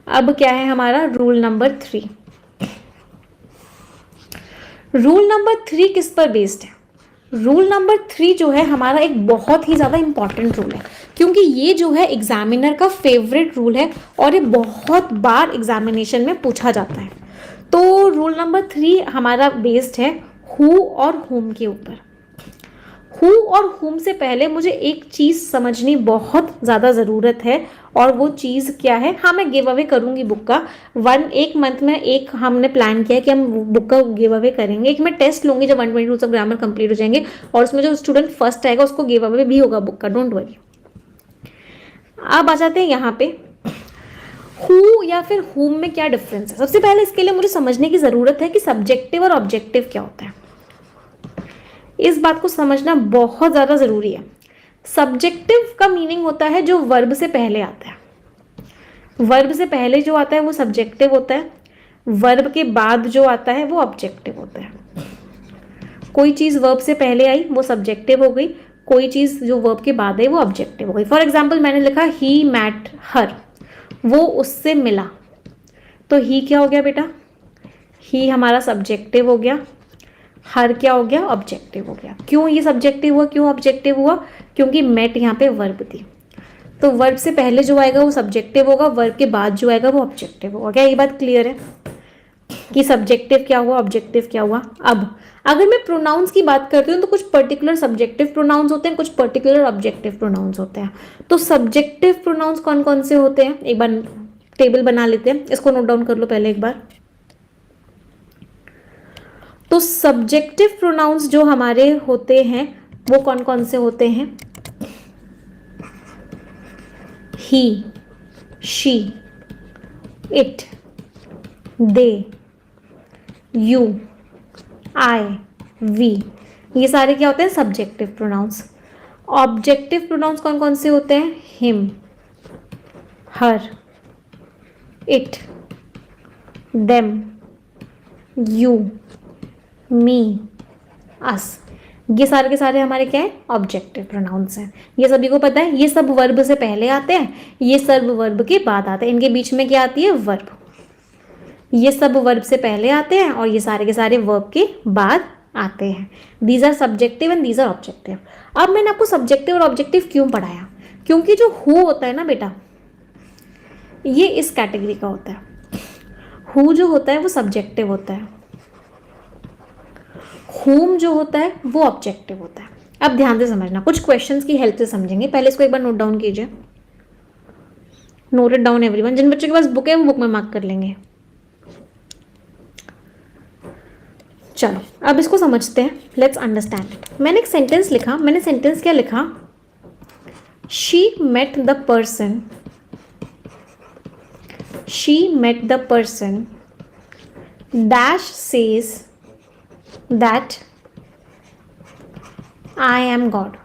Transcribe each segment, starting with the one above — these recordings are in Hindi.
अब क्या है हमारा रूल नंबर 3। रूल नंबर 3 किस पर बेस्ड है? रूल नंबर 3 जो है हमारा एक बहुत ही ज़्यादा इंपॉर्टेंट रूल है, क्योंकि ये जो है एग्जामिनर का फेवरेट रूल है और ये बहुत बार एग्जामिनेशन में पूछा जाता है। तो रूल नंबर 3 हमारा बेस्ड है हु और हुम के ऊपर। हु और हुम से पहले मुझे एक चीज़ समझनी बहुत ज़्यादा ज़रूरत है, और वो चीज़ क्या है? हाँ, मैं गिव अवे करूँगी बुक का। एक मंथ में एक हमने प्लान किया है कि हम बुक का गिव अवे करेंगे। एक मैं टेस्ट लूँगी जब 120 रूल्स ऑफ ग्रामर कंप्लीट हो जाएंगे, और उसमें जो स्टूडेंट फर्स्ट आएगा उसको गिव अवे भी होगा बुक का, डोंट वरी। अब आ जाते हैं यहाँ पे हु या फिर हुम में क्या डिफरेंस है। सबसे पहले इसके लिए मुझे समझने की ज़रूरत है कि सब्जेक्टिव और ऑब्जेक्टिव क्या होता है। इस बात को समझना बहुत ज़्यादा ज़रूरी है। सब्जेक्टिव का मीनिंग होता है जो वर्ब से पहले आता है। वर्ब से पहले जो आता है वो सब्जेक्टिव होता है, वर्ब के बाद जो आता है वो ऑब्जेक्टिव होता है। कोई चीज़ वर्ब से पहले आई वो सब्जेक्टिव हो गई, कोई चीज़ जो वर्ब के बाद आई वो ऑब्जेक्टिव हो गई। फॉर एग्जाम्पल मैंने लिखा ही मैट हर, वो उससे मिला, तो ही क्या हो गया बेटा? ही हमारा सब्जेक्टिव हो गया, हर क्या हो गया? ऑब्जेक्टिव हो गया। क्यों ये सब्जेक्टिव हुआ, क्यों ऑब्जेक्टिव हुआ? क्योंकि मेट यहाँ पे वर्ब थी, तो वर्ब से पहले जो आएगा वो सब्जेक्टिव होगा, वर्ब के बाद जो आएगा वो ऑब्जेक्टिव होगा। क्या ये बात क्लियर है कि सब्जेक्टिव क्या हुआ, ऑब्जेक्टिव क्या हुआ? अब अगर मैं प्रोनाउंस की बात करती हूँ तो कुछ पर्टिकुलर सब्जेक्टिव प्रोनाउंस होते हैं, कुछ पर्टिकुलर ऑब्जेक्टिव प्रोनाउंस होते हैं। तो सब्जेक्टिव प्रोनाउंस कौन कौन से होते हैं? एक बार टेबल बना लेते हैं, इसको नोट डाउन कर लो पहले एक बार। तो सब्जेक्टिव प्रोनाउंस जो हमारे होते हैं वो कौन कौन से होते हैं? He, she, it, they, you, I, we, ये सारे क्या होते हैं? Subjective pronounce. ऑब्जेक्टिव प्रोनाउंस कौन कौन से होते हैं? Him, her, it, them, you, me, us, ये सारे के सारे हमारे क्या है? ऑब्जेक्टिव प्रोनाउंस हैं। ये सभी को पता है, ये सब वर्ब से पहले आते हैं, ये सब वर्ब के बाद आते हैं। इनके बीच में क्या आती है? वर्ब। ये सब वर्ब से पहले आते हैं और ये सारे के सारे वर्ब के बाद आते हैं। These are subjective and these are objective. अब मैंने आपको सब्जेक्टिव और ऑब्जेक्टिव क्यों पढ़ाया? क्योंकि जो हु होता है ना बेटा, ये इस कैटेगरी का होता है। हु जो होता है वो सब्जेक्टिव होता है, हुम जो होता है वो ऑब्जेक्टिव होता है। अब ध्यान से समझना, कुछ क्वेश्चंस की हेल्प से समझेंगे। पहले इसको एक बार नोट डाउन कीजिए, नोट इट डाउन एवरीवन। जिन बच्चों के पास बुक है वो बुक में मार्क कर लेंगे। चलो अब इसको समझते हैं, लेट्स अंडरस्टैंड इट। मैंने एक सेंटेंस लिखा, मैंने सेंटेंस क्या लिखा? She met the person, she met the person dash says that I am God.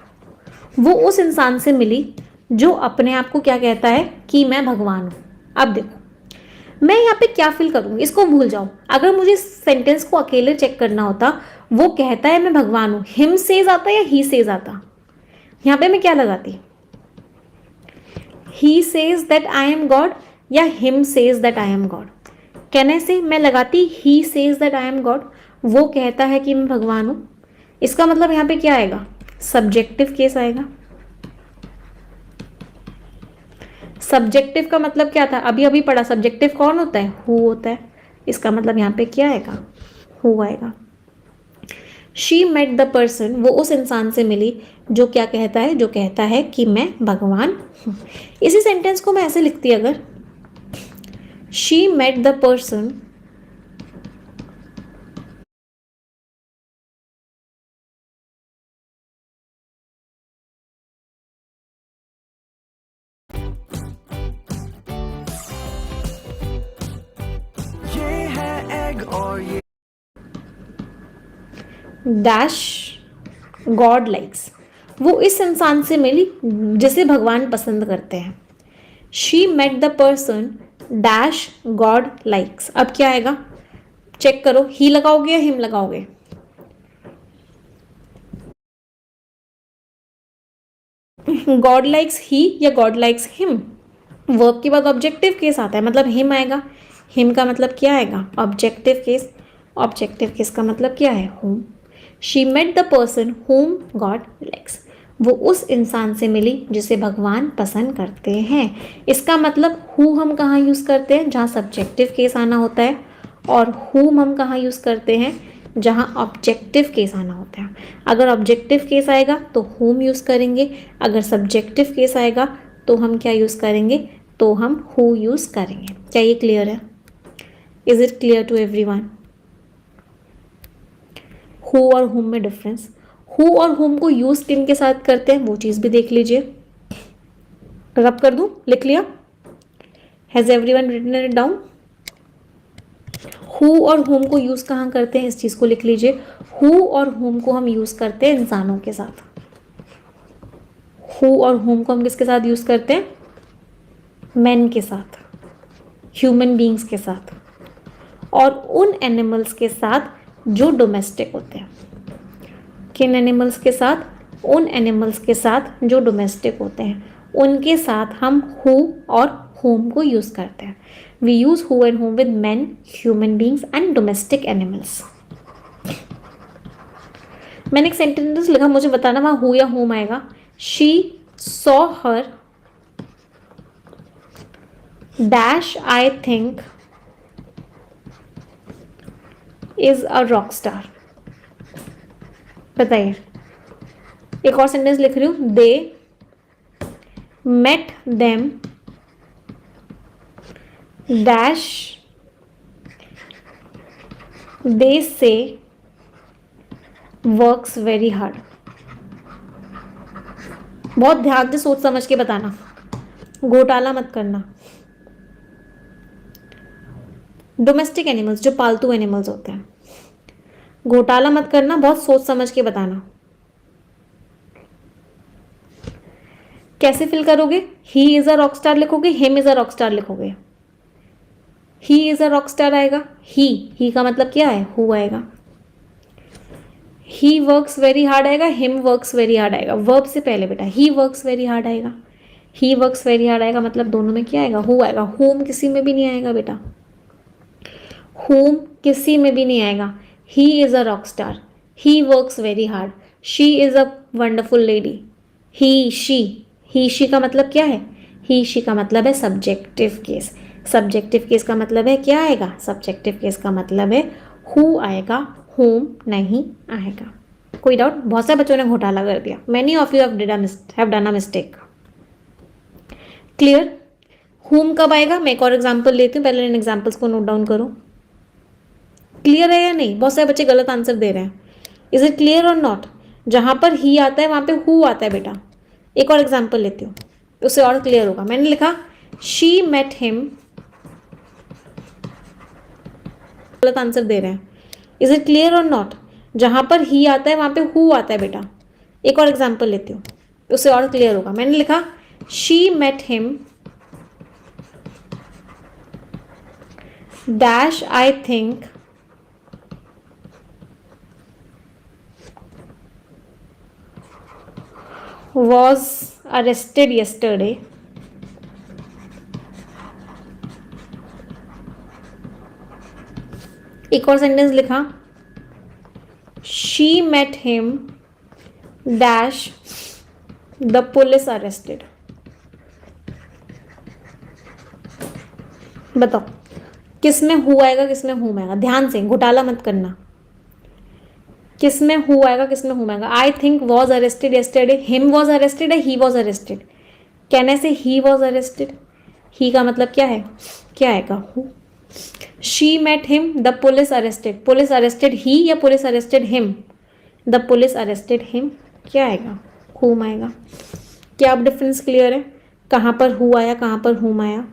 वो उस इंसान से मिली जो अपने आप को क्या कहता है? कि मैं भगवान हूं। अब देखो मैं यहाँ पे क्या फील करूंगी, इसको भूल जाओ। अगर मुझे सेंटेंस को अकेले चेक करना होता, वो कहता है मैं भगवान हूं, हिम सेज आता या ही सेज आता? यहाँ पे मैं क्या लगाती? He says that I am God या him says that I am God? कहने से मैं लगाती he says that I am God, वो कहता है कि मैं भगवान हूं। इसका मतलब यहाँ पे क्या आएगा? सब्जेक्टिव केस आएगा। सब्जेक्टिव का मतलब क्या था? अभी अभी पढ़ा, सब्जेक्टिव कौन होता है? हु होता है। इसका मतलब यहाँ पे क्या आएगा? हु आएगा। शी मेट द पर्सन, वो उस इंसान से मिली जो क्या कहता है? जो कहता है कि मैं भगवान हूँ। इसी सेंटेंस को मैं ऐसे लिखती अगर, शी मेट द पर्सन ये है एग और ये डैश गॉड लाइक्स, वो इस इंसान से मिली जिसे भगवान पसंद करते हैं। She met the person dash God likes. अब क्या आएगा? चेक करो, ही लगाओगे या हिम लगाओगे? गॉड लाइक्स ही या गॉड लाइक्स हिम? वर्ब के बाद ऑब्जेक्टिव केस आता है, मतलब हिम आएगा। हिम का मतलब क्या आएगा? Objective case. ऑब्जेक्टिव केस का मतलब क्या है? Whom. She met the person whom God likes. वो उस इंसान से मिली जिसे भगवान पसंद करते हैं। इसका मतलब हु हम कहाँ यूज़ करते हैं? जहाँ सब्जेक्टिव केस आना होता है। और हुम हम कहाँ यूज़ करते हैं? जहाँ ऑब्जेक्टिव केस आना होता है। अगर ऑब्जेक्टिव केस आएगा तो हुम यूज़ करेंगे, अगर सब्जेक्टिव केस आएगा तो हम क्या यूज़ करेंगे? तो हम हु यूज़ करेंगे। क्या ये क्लियर है? Is it clear to everyone? Who और हुम में डिफरेंस। हु और हुम को यूज़ किन के साथ करते हैं वो चीज़ भी देख लीजिए। रब कर दूं? लिख लिया? Has everyone written it down? Who और हुम को यूज़ कहाँ करते हैं, इस चीज़ को लिख लीजिए। हु और हुम को हम यूज़ करते हैं इंसानों के साथ। हु और हुम को हम किसके साथ यूज़ करते हैं? मैन के साथ, ह्यूमन बींग्स के साथ, और उन एनिमल्स के साथ जो डोमेस्टिक होते हैं। किन एनिमल्स के साथ? उन एनिमल्स के साथ जो डोमेस्टिक होते हैं, उनके साथ हम हु और होम को यूज़ करते हैं। We use who and whom with man, human beings and domestic animals. मैंने एक सेंटेंस लिखा, मुझे बताना वहाँ हु या होम आएगा। She saw her dash I think is a rock star. बताइए। एक और सेंटेंस लिख रही हूँ। दे मेट देम डैश दे से वर्क्स वेरी हार्ड। बहुत ध्यान से सोच समझ के बताना, घोटाला मत करना। डोमेस्टिक एनिमल्स, जो पालतू एनिमल्स होते हैं, घोटाला मत करना, बहुत सोच समझ के बताना। कैसे फिल करोगे? He is a rock star लिखोगे, him is a rock star लिखोगे? He is a rock star आएगा। ही का मतलब क्या है? हु आएगा। ही वर्क्स वेरी हार्ड आएगा, हिम वर्क्स वेरी हार्ड आएगा। वर्ब से पहले बेटा ही वर्क्स वेरी हार्ड आएगा। ही वर्क्स वेरी हार्ड आएगा, मतलब दोनों में क्या आएगा? हु आएगा। होम किसी में भी नहीं आएगा बेटा, होम किसी में भी नहीं आएगा। ही is a rock star, he works very hard, she is a wonderful lady. He she का मतलब क्या है? ही शी का मतलब है सब्जेक्टिव केस। सब्जेक्टिव केस का मतलब है क्या आएगा? सब्जेक्टिव केस का मतलब है हु आएगा, होम नहीं आएगा। कोई डाउट? बहुत सारे बच्चों ने घोटाला कर दिया। Many of you have done a mistake. Clear? Home कब आएगा? मैं एक और एग्जाम्पल लेती हूँ, पहले इन एग्जाम्पल्स को नोट डाउन करो। क्लियर है या नहीं? बहुत सारे बच्चे गलत आंसर दे रहे हैं। इज इट क्लियर और नॉट? जहां पर ही आता है वहां पे हु आता है बेटा। एक और एग्जाम्पल लेती हूँ, उससे और क्लियर होगा। मैंने लिखा शी मेट हिम, गलत आंसर दे रहे हैं। इज इट क्लियर और नॉट? जहां पर ही आता है वहां पे हु आता है बेटा। एक और एग्जाम्पल लेती हूँ, उससे और क्लियर होगा। मैंने लिखा she met him dash I think was arrested yesterday एक और सेंटेंस लिखा she met him dash the police arrested। बताओ किस में हु आएगा, किस में हुम आएगा? ध्यान से, घोटाला मत करना। किस में हु आएगा, किस में हुम आएगा? I think was arrested yesterday, him was arrested है, ही वॉज अरेस्टेड? कहने से ही वॉज अरेस्टेड, ही का मतलब क्या है? क्या आएगा? Who. She met him the police arrested, police arrested he या police arrested him? The police arrested him, क्या आएगा? हुम आएगा। क्या अब डिफरेंस क्लियर है? कहाँ पर हु आया, कहाँ पर हुम आया?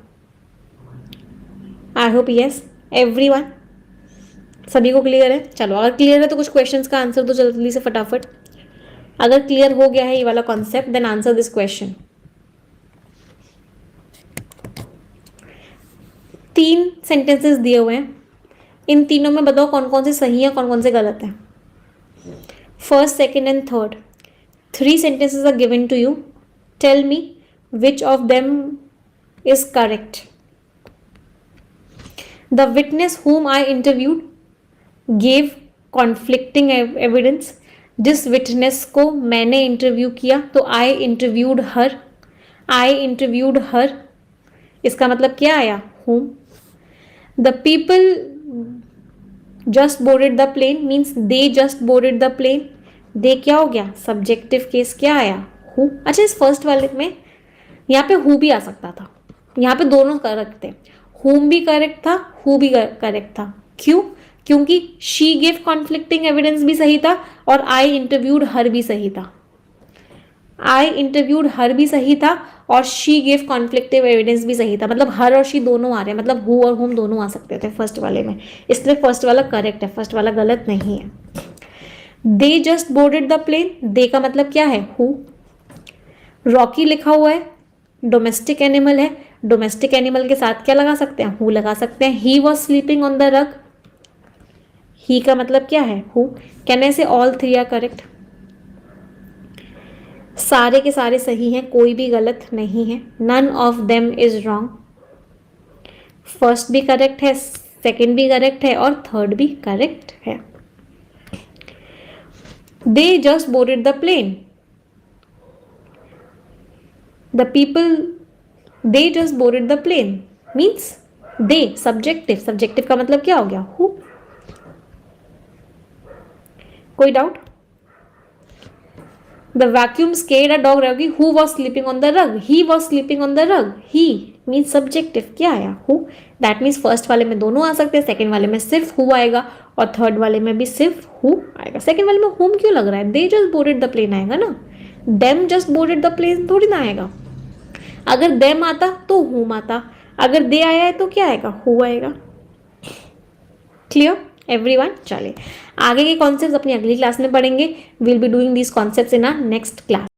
आई होप यस एवरीवन, सभी को क्लियर है। चलो अगर क्लियर है तो कुछ क्वेश्चंस का आंसर दो जल्दी से फटाफट। अगर क्लियर हो गया है ये वाला concept then answer this question. 3 sentences दिए हुए हैं, इन तीनों में बताओ कौन कौन से सही है, कौन कौन से गलत है। First, second and third 3 sentences are given to you. Tell me which of them is correct. The witness whom I interviewed gave conflicting evidence. जिस विटनेस को मैंने इंटरव्यू किया तो आई इंटरव्यूड हर, इसका मतलब क्या आया? whom. The people just boarded the plane means they just boarded the plane. they क्या हो गया? सब्जेक्टिव केस क्या आया? who. अच्छा, इस फर्स्ट वाले में यहाँ पे who भी आ सकता था, यहाँ पे दोनों करेक्ट थे, whom भी करेक्ट था, who भी करेक्ट था। क्यों? क्योंकि she gave conflicting evidence भी सही था और I interviewed her भी सही था। I interviewed her भी सही था और she gave conflicting evidence भी सही था, मतलब हर और she दोनों आ रहे हैं, मतलब who और whom दोनों आ सकते थे फर्स्ट वाले में, इसलिए फर्स्ट वाला करेक्ट है, फर्स्ट वाला गलत नहीं है। They just boarded the plane, they का मतलब क्या है? who. रॉकी लिखा हुआ है, डोमेस्टिक एनिमल है, डोमेस्टिक एनिमल के साथ क्या लगा सकते हैं? हु लगा सकते हैं। He was sleeping on the rug, he का मतलब क्या है? हु। कैन आई से ऑल थ्री आर करेक्ट? सारे के सारे सही हैं, कोई भी गलत नहीं है। None of them is wrong, first भी करेक्ट है, सेकेंड भी करेक्ट है और थर्ड भी करेक्ट है। They just boarded the plane, the people they just boarded the plane means they subjective का मतलब क्या हो गया? who. कोई doubt? the vacuum scared a dog Ravi who was sleeping on the rug, he was sleeping on the rug, he means subjective क्या आया? who. that means फर्स्ट वाले में दोनों आ सकते हैं, सेकेंड वाले में सिर्फ who आएगा और थर्ड वाले में भी सिर्फ who आएगा। सेकेंड वाले में whom क्यों लग रहा है? they just boarded the plane आएगा ना, them just boarded the plane थोड़ी ना आएगा। अगर them आता तो whom आता, अगर they आया है तो क्या आएगा? who आएगा। Clear everyone? चलिए आगे के कॉन्सेप्ट्स अपनी अगली क्लास में पढ़ेंगे। Will be doing these concepts in our next class.